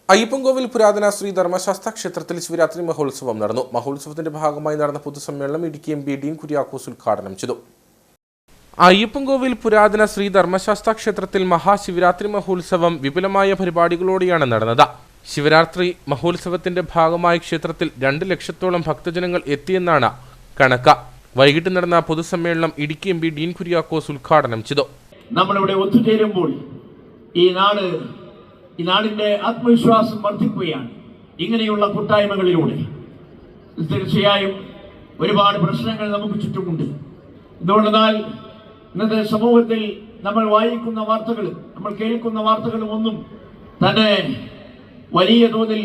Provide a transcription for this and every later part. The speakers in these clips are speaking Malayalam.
അയ്യപ്പൻകോവിൽ പുരാതന ശ്രീ ധർമ്മശാസ്ത്ര ക്ഷേത്രത്തിൽ ശിവരാത്രി മഹോത്സവം നടന്നു. മഹോത്സവത്തിന്റെ ഭാഗമായി നടന്ന പൊതുസമ്മേളനം ഇടുക്കി എം.പി. ഡീൻ കുര്യാക്കോസ് ഉദ്ഘാടനം ചെയ്തു. അയ്യപ്പൻകോവിൽ പുരാതന ശ്രീ ധർമ്മശാസ്ത്ര ക്ഷേത്രത്തിൽ മഹാശിവരാത്രി മഹോത്സവം വിപുലമായ പരിപാടികളോടെയാണ് നടന്നത്. ശിവരാത്രി മഹോത്സവത്തിന്റെ ഭാഗമായി ക്ഷേത്രത്തിൽ 2 ലക്ഷത്തോളം ഭക്തജനങ്ങൾ എത്തിയെന്നാണ് കണക്ക്. വൈകിട്ട് നടന്ന പൊതുസമ്മേളനം ഇടുക്കി എം.പി. ഡീൻ കുര്യാക്കോസ് ഉദ്ഘാടനം ചെയ്തു. നമ്മളിവിടെ ഒത്തുചേരുമ്പോൾ ഈ നാടിന്റെ ആത്മവിശ്വാസം വർദ്ധിക്കുകയാണ്. ഇങ്ങനെയുള്ള കൂട്ടായ്മകളിലൂടെ തീർച്ചയായും ഒരുപാട് പ്രശ്നങ്ങൾ നമുക്ക് ചുറ്റുമുണ്ട്. എന്തുകൊണ്ടെന്നാൽ ഇന്നത്തെ സമൂഹത്തിൽ നമ്മൾ വായിക്കുന്ന വാർത്തകളും നമ്മൾ കേൾക്കുന്ന വാർത്തകളും ഒന്നും തന്നെ വലിയ തോതിൽ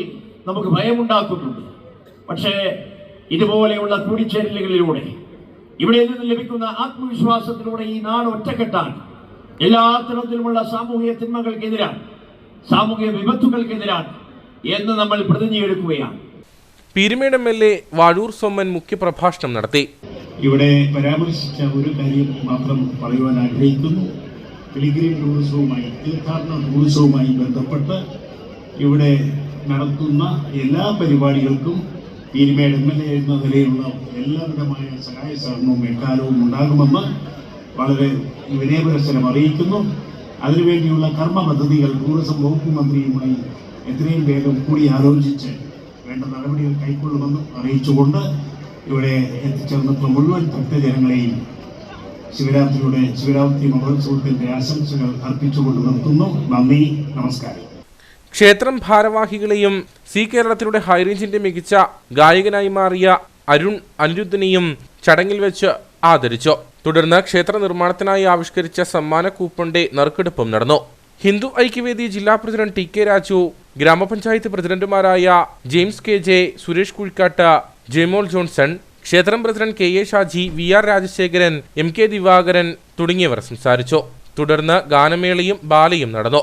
നമുക്ക് ഭയമുണ്ടാക്കുന്നുണ്ട്. പക്ഷേ ഇതുപോലെയുള്ള കൂടിച്ചേരലുകളിലൂടെ ഇവിടെ നിന്ന് ലഭിക്കുന്ന ആത്മവിശ്വാസത്തിലൂടെ ഈ നാട് ഒറ്റക്കെട്ടാണ്. എല്ലാ തരത്തിലുമുള്ള സാമൂഹിക തിന്മകൾക്കെതിരാണ്, സാമൂഹിക വിപത്തുകൾക്കെതിരാണ് എന്ന് നമ്മൾ പ്രതിജ്ഞയെടുക്കുകയാണ്. പീരുമേട് എം.എൽ.എ. വാഴൂർ സോമൻ മുഖ്യപ്രഭാഷണം നടത്തി. ഇവിടെ പരാമർശിച്ച ഒരു കാര്യം മാത്രം പറയുവാൻ ആഗ്രഹിക്കുന്നു. പിലിഗ്രിം ടൂറിസവുമായി, തീർത്ഥാടന ടൂറിസവുമായി ബന്ധപ്പെട്ട് ഇവിടെ നടത്തുന്ന എല്ലാ പരിപാടികൾക്കും പീരുമേട് എം.എൽ.എ. എന്ന നിലയിലുള്ള എല്ലാവിധമായ സഹായ സഹകരണവും എക്കാലവും ഉണ്ടാകുമെന്ന് വളരെ വിനയപുരസ്സരം അറിയിക്കുന്നു. അതിനുവേണ്ടിയുള്ള കർമ്മ പദ്ധതികൾ ടൂറിസം വകുപ്പ് മന്ത്രിയുമായി എത്രയും വേഗം കൂടി ആലോചിച്ച് വേണ്ട നടപടികൾ കൈക്കൊള്ളുമെന്നും അറിയിച്ചുകൊണ്ട് ഇവിടെ എത്തിച്ചേർന്നിട്ടുള്ള മുഴുവൻ ഭക്തജനങ്ങളെയും ശിവരാത്രി മഹോത്സവത്തിന്റെ ആശംസകൾ അർപ്പിച്ചുകൊണ്ട് നിർത്തുന്നു. നന്ദി, നമസ്കാരം. ക്ഷേത്രം ഭാരവാഹികളെയും സി കേരളത്തിലൂടെ ഹൈറേഞ്ചിന്റെ മികച്ച ഗായകനായി മാറിയ അരുൺ അനിരുദ്ധനെയും ചടങ്ങിൽ വെച്ച് ആദരിച്ചു. തുടർന്ന് ക്ഷേത്ര നിർമ്മാണത്തിനായി ആവിഷ്കരിച്ച സമ്മാന കൂപ്പണിന്റെ നറുക്കെടുപ്പും നടന്നു. ഹിന്ദു ഐക്യവേദി ജില്ലാ പ്രസിഡന്റ് ടി.കെ. രാജു, ഗ്രാമപഞ്ചായത്ത് പ്രസിഡന്റുമാരായ James K J, Suresh Kuzhikkattu, Jemol Johnson, ക്ഷേത്രം president K A. Shaji, V R. Rajasekharan, M K. Divakaran തുടങ്ങിയവർ സംസാരിച്ചു. തുടർന്ന് ഗാനമേളയും ബാലയും നടന്നു.